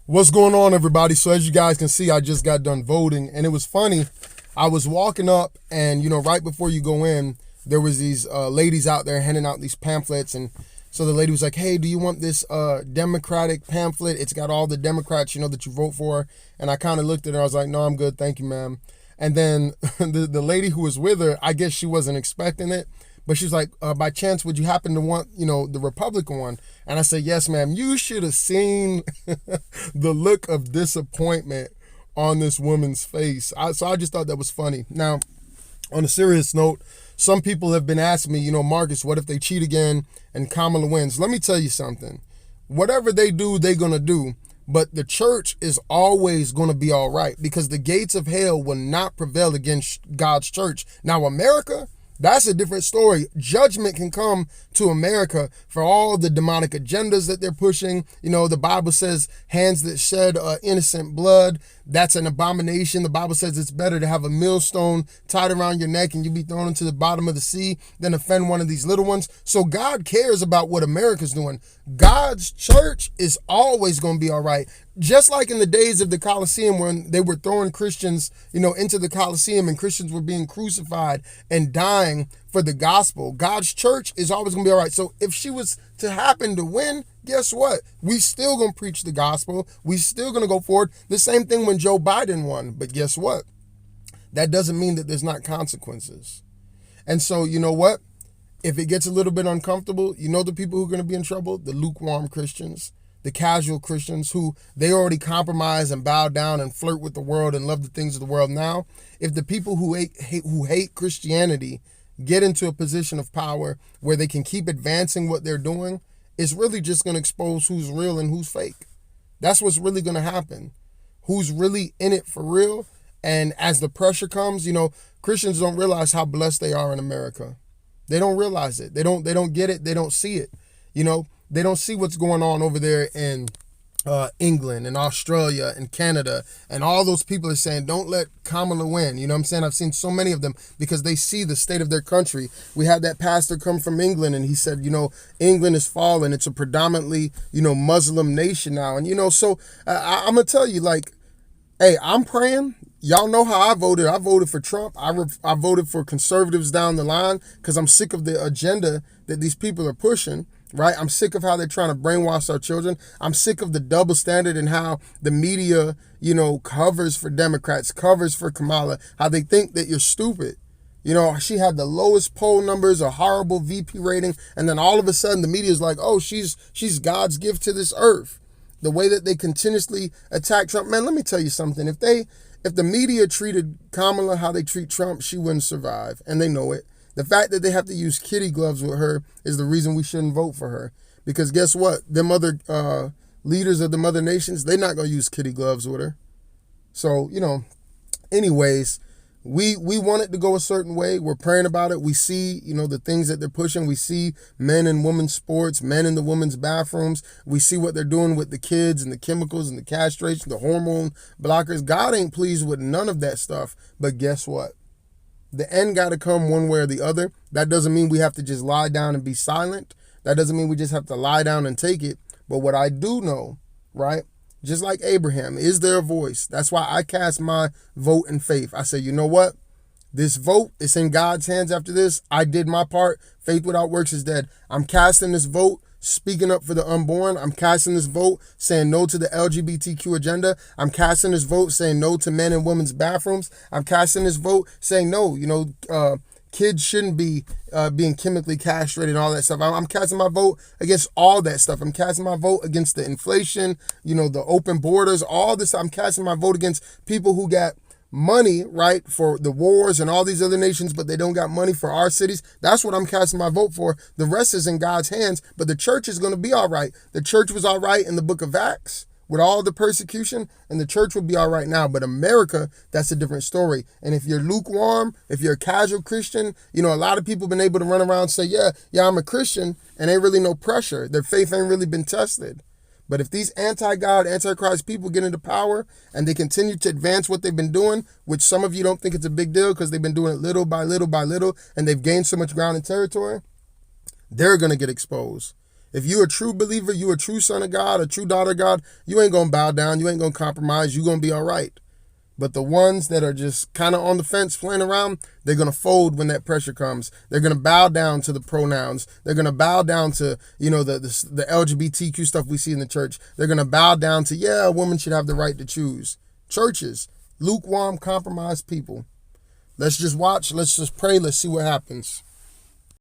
What's going on, everybody? So as you guys can see, I just got done voting, and it was funny. I was walking up, and right before you go in, there was these ladies out there handing out these pamphlets, and so the lady was like, "Hey, do you want this Democratic pamphlet? It's got all the Democrats that you vote for." And I kind of looked at her. I was like, "No, I'm good, thank you, ma'am." And then the lady who was with her, I guess she wasn't expecting it, but she's like, "By chance, would you happen to want the Republican one?" And I said, "Yes, ma'am." You should have seen the look of disappointment on this woman's face. So I just thought that was funny. Now, on a serious note, some people have been asking me, "Marcus, what if they cheat again and Kamala wins?" Let me tell you something. Whatever they do, they're going to do. But the church is always going to be all right, because the gates of hell will not prevail against God's church. Now, America, that's a different story. Judgment can come to America for all the demonic agendas that they're pushing. The Bible says hands that shed innocent blood, that's an abomination. The Bible says it's better to have a millstone tied around your neck and you be thrown into the bottom of the sea than offend one of these little ones. So God cares about what America's doing. God's church is always going to be all right. Just like in the days of the Colosseum, when they were throwing Christians, into the Colosseum, and Christians were being crucified and dying for the gospel, God's church is always going to be all right. So if she was to happen to win, guess what? We still going to preach the gospel. We still going to go forward. The same thing when Joe Biden won. But guess what? That doesn't mean that there's not consequences. And so, you know what? If it gets a little bit uncomfortable, the people who are going to be in trouble? The lukewarm Christians, the casual Christians who they already compromise and bow down and flirt with the world and love the things of the world. Now, if the people who hate Christianity get into a position of power where they can keep advancing what they're doing, it's really just going to expose who's real and who's fake. That's what's really going to happen. Who's really in it for real. And as the pressure comes, Christians don't realize how blessed they are in America. They don't realize it. They don't get it. They don't see it. They don't see what's going on over there in England and Australia and Canada, and all those people are saying, "Don't let Kamala win." You know what I'm saying? I've seen so many of them because they see the state of their country. We had that pastor come from England, and he said, England is fallen. It's a predominantly, Muslim nation now. And, so I'm going to tell you, hey, I'm praying. Y'all know how I voted. I voted for Trump. I voted for conservatives down the line because I'm sick of the agenda that these people are pushing. Right? I'm sick of how they're trying to brainwash our children. I'm sick of the double standard and how the media, covers for Democrats, covers for Kamala, how they think that you're stupid. She had the lowest poll numbers, a horrible VP rating, and then all of a sudden the media is like, "Oh, she's God's gift to this earth." The way that they continuously attack Trump, man, let me tell you something. If the media treated Kamala how they treat Trump, she wouldn't survive, and they know it. The fact that they have to use kitty gloves with her is the reason we shouldn't vote for her. Because guess what? Them other leaders of the other nations, they're not going to use kitty gloves with her. So, anyways, we want it to go a certain way. We're praying about it. We see, the things that they're pushing. We see men and women's sports, men in the women's bathrooms. We see what they're doing with the kids and the chemicals and the castration, the hormone blockers. God ain't pleased with none of that stuff. But guess what? The end got to come one way or the other. That doesn't mean we have to just lie down and be silent. That doesn't mean we just have to lie down and take it. But what I do know, right, just like Abraham, is there a voice? That's why I cast my vote in faith. I say, you know what? This vote is in God's hands after this. I did my part. Faith without works is dead. I'm casting this vote, speaking up for the unborn. I'm casting this vote saying no to the LGBTQ agenda. I'm casting this vote saying no to men and women's bathrooms. I'm casting this vote saying no, kids shouldn't be being chemically castrated and all that stuff. I'm casting my vote against all that stuff. I'm casting my vote against the inflation, the open borders, all this. I'm casting my vote against people who got money, right, for the wars and all these other nations, but they don't got money for our cities. That's what I'm casting my vote for. The rest is in God's hands, but the church is going to be all right. The church was all right in the book of Acts with all the persecution, and the church will be all right now. But America, that's a different story. And if you're lukewarm, if you're a casual Christian, a lot of people have been able to run around and say, yeah, I'm a Christian, and ain't really no pressure. Their faith ain't really been tested. But if these anti-God, anti-Christ people get into power and they continue to advance what they've been doing, which some of you don't think it's a big deal because they've been doing it little by little by little, and they've gained so much ground and territory, they're going to get exposed. If you're a true believer, you a true son of God, a true daughter of God, you ain't going to bow down. You ain't going to compromise. You're going to be all right. But the ones that are just kind of on the fence playing around, they're going to fold when that pressure comes. They're going to bow down to the pronouns. They're going to bow down to, the LGBTQ stuff we see in the church. They're going to bow down to, a woman should have the right to choose. Churches, lukewarm, compromised people. Let's just watch. Let's just pray. Let's see what happens.